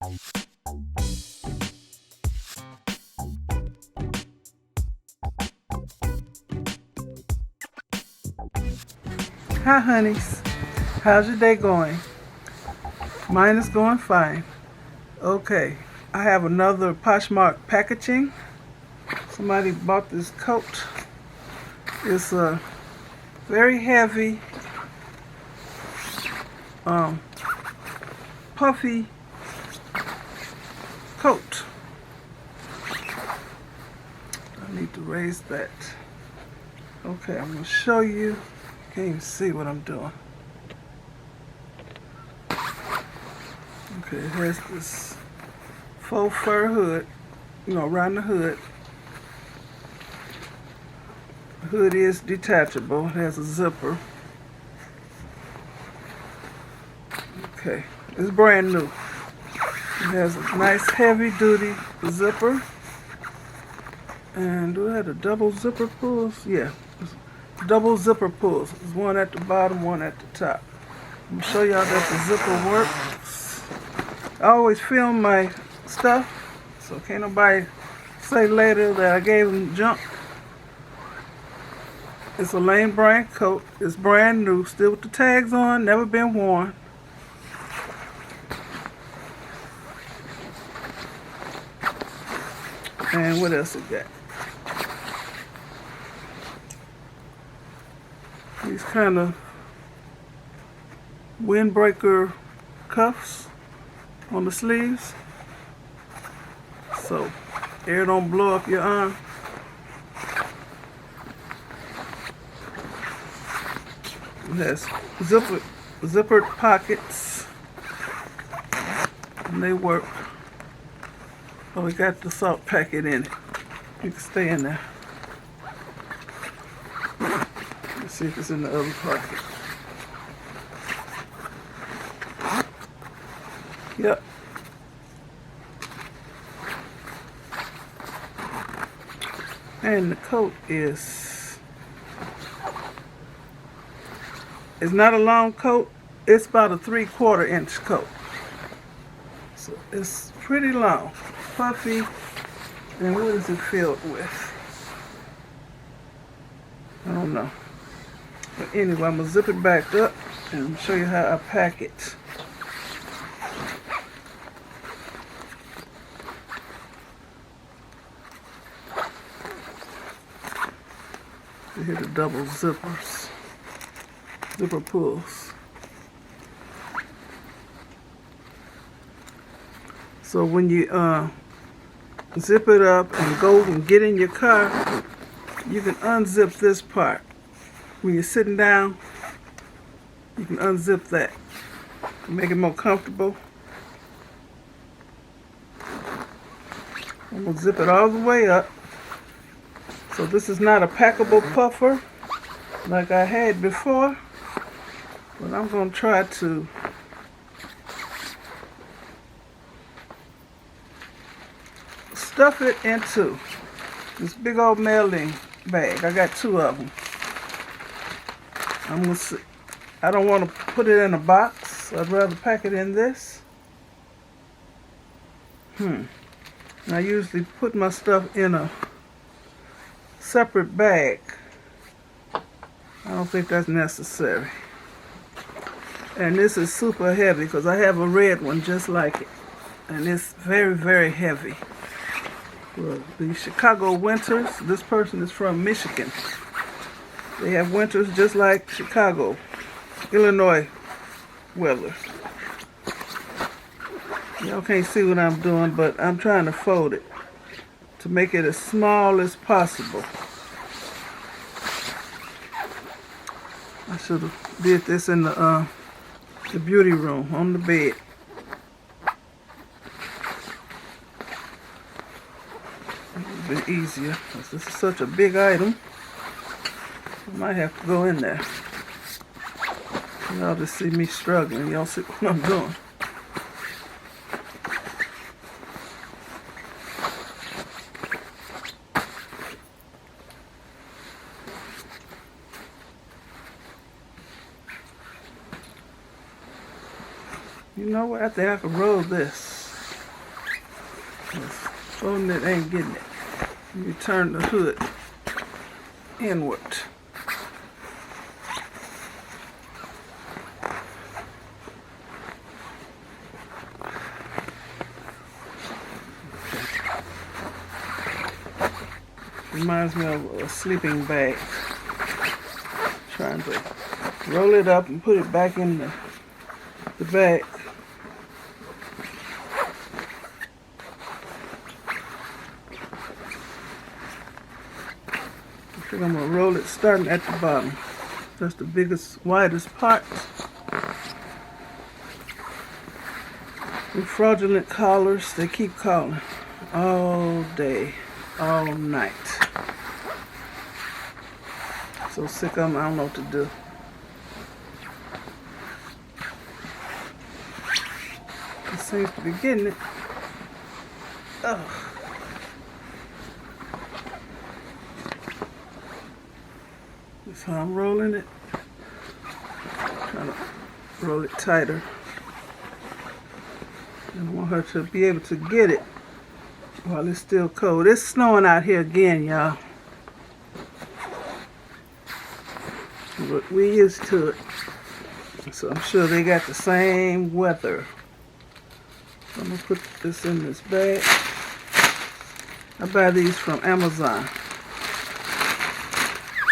Hi honeys, how's your day going? Mine is going fine. Okay, I have another POSHMARK packaging. Somebody bought this coat. It's a very heavy, puffy coat. I need to raise that. Okay, I'm going to show you. Can't even see what I'm doing. Okay, it has this faux fur hood, around the hood. The hood is detachable. It has a zipper. Okay, it's brand new. It has a nice heavy duty zipper. And do it have a double zipper pulls? Yeah, double zipper pulls. There's one at the bottom, one at the top. I'm gonna show y'all that the zipper works. I always film my stuff, so can't nobody say later that I gave them junk. It's a lane brand coat. It's brand new, still with the tags on, never been worn. And what else it got? These kind of windbreaker cuffs on the sleeves, so air don't blow up your arm. It has zippered pockets, and they work. Oh, we got the salt packet in it. You can stay in there. Let's see if it's in the other pocket. Yep. And the coat is, it's not a long coat. It's about a 3/4 inch coat. So it's pretty long, puffy. And what is it filled with? I don't know. But anyway, I'm gonna zip it back up and show you how I pack it. Here are the double zippers, zipper pulls. So when you zip it up and go and get in your car, you can unzip this part. When you're sitting down, you can unzip that, make it more comfortable. I'm gonna zip it all the way up. So this is not a packable puffer like I had before, but I'm going to try to stuff it into this big old mailing bag. I got 2 of them. I don't want to put it in a box. I'd rather pack it in this. I usually put my stuff in a separate bag. I don't think that's necessary. And this is super heavy because I have a red one just like it. And it's very, very heavy. Well, the Chicago winters, this person is from Michigan. They have winters just like Chicago, Illinois weather. Y'all can't see what I'm doing, but I'm trying to fold it to make it as small as possible. I should have did this in the beauty room on the bed. It would have been easier because this is such a big item. I might have to go in there. Y'all just see me struggling. Y'all see what I'm doing. You know what? I think I can roll this. Folding it ain't getting it. You turn the hood inward. Reminds me of a sleeping bag. Trying to roll it up and put it back in the bag. I think I'm going to roll it starting at the bottom. That's the biggest, widest part. The fraudulent callers, they keep calling all day, all night. So sick of them, I don't know what to do. It seems to be getting it. Oh. That's how I'm rolling it. Trying to roll it tighter. I want her to be able to get it while it's still cold. It's snowing out here again, y'all. But we used to it. So I'm sure they got the same weather. So I'm going to put this in this bag. I buy these from Amazon.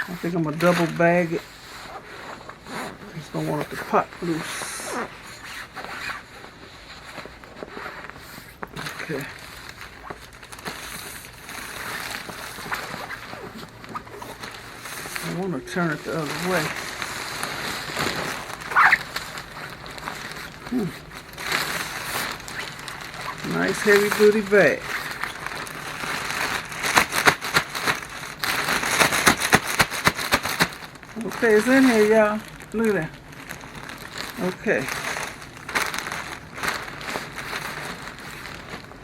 I think I'm going to double bag it. I just don't want it to pop loose. Okay. I want to turn it the other way. Nice heavy duty bag. Okay, it's in here, y'all. Look at that. Okay.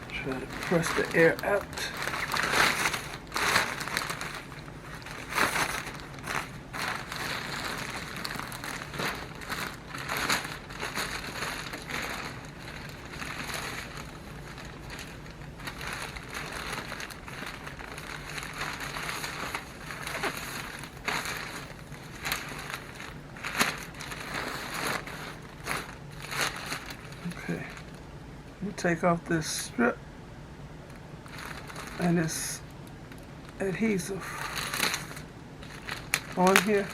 Try to press the air out. Okay, we take off this strip and this adhesive on here.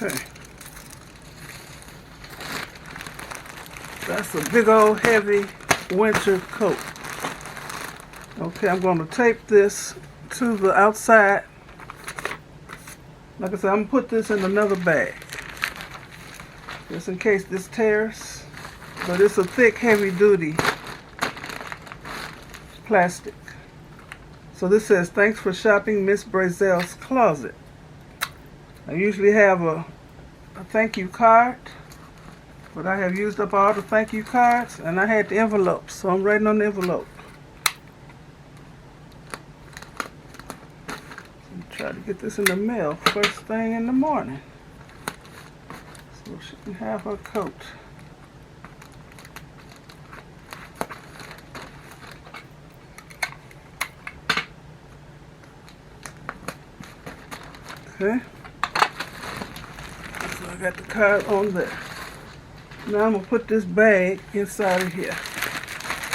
Okay. That's a big old heavy winter coat. Okay, I'm going to tape this to the outside. Like I said, I'm going to put this in another bag. Just in case this tears. But it's a thick, heavy duty plastic. So this says, thanks for shopping MzBrazell's closet. I usually have a thank you card. But I have used up all the thank you cards, and I had the envelopes, so I'm writing on the envelope. Try to get this in the mail first thing in the morning, so she can have her coat. Okay, so I got the card on there. Now I'm going to put this bag inside of here.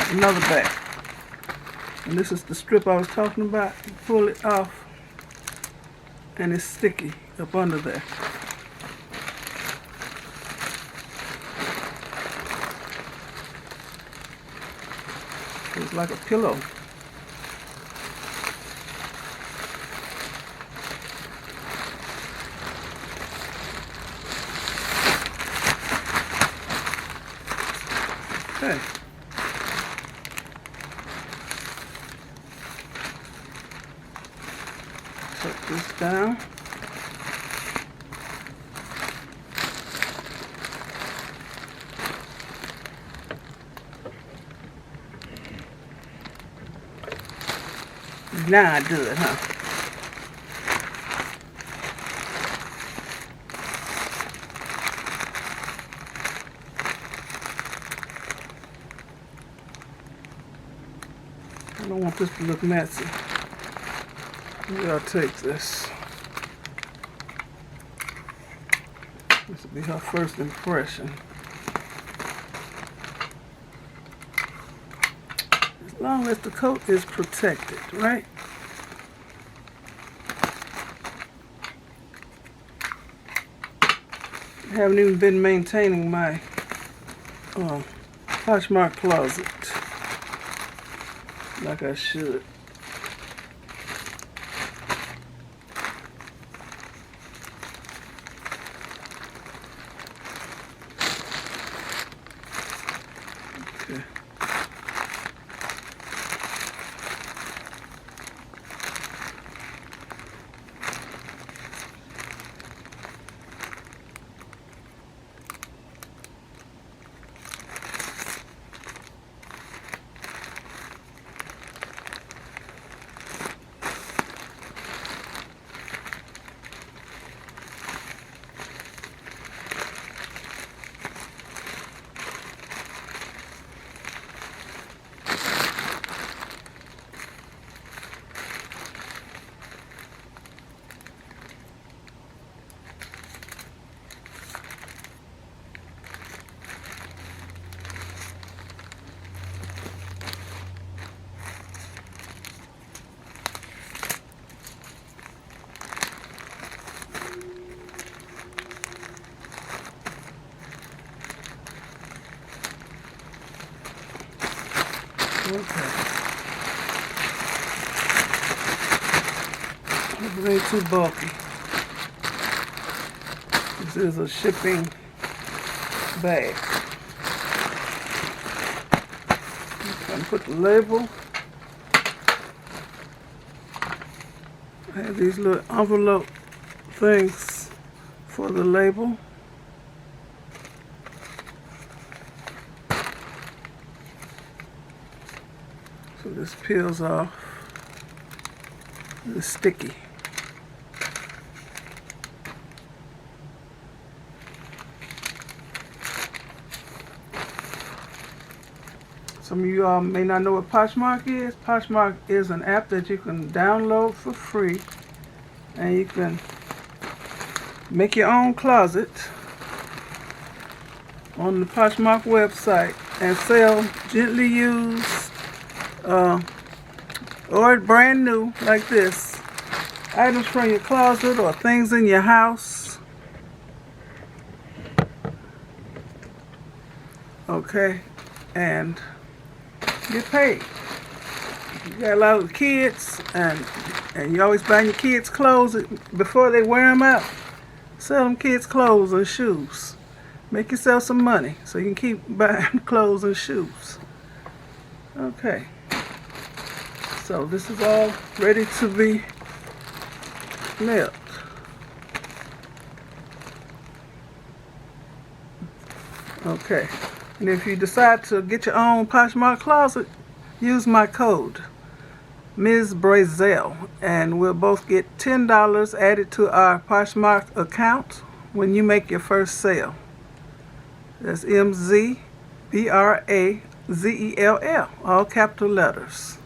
Another bag. And this is the strip I was talking about. You pull it off and it's sticky up under there. It's like a pillow. Okay. Tuck this down. Now I do it, huh? I don't want this to look messy. Maybe I'll take this. This will be her first impression. As long as the coat is protected, right? I haven't even been maintaining my POSHMARK closet like I should. Okay. Okay. It ain't too bulky. This is a shipping bag. I'm gonna put the label. I have these little envelope things for the label. So this peels off. It's sticky. Some of you all may not know what POSHMARK is. POSHMARK is an app that you can download for free, and you can make your own closet on the POSHMARK website and sell gently used or brand new like this items from your closet or things in your house. Okay, and get paid. You got a lot of kids, and you always buying your kids clothes before they wear them out. Sell them kids clothes and shoes. Make yourself some money so you can keep buying clothes and shoes. Okay. So this is all ready to be mailed. Okay. And if you decide to get your own POSHMARK closet, use my code, MzBrazell, and we'll both get $10 added to our POSHMARK account when you make your first sale. That's MzBrazell, all capital letters.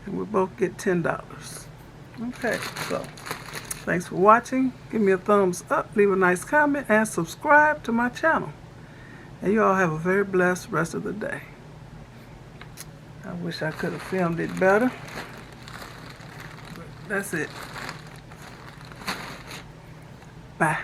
And we'll both get $10. Okay, so thanks for watching. Give me a thumbs up, leave a nice comment, and subscribe to my channel. And you all have a very blessed rest of the day. I wish I could have filmed it better. But that's it. Bye.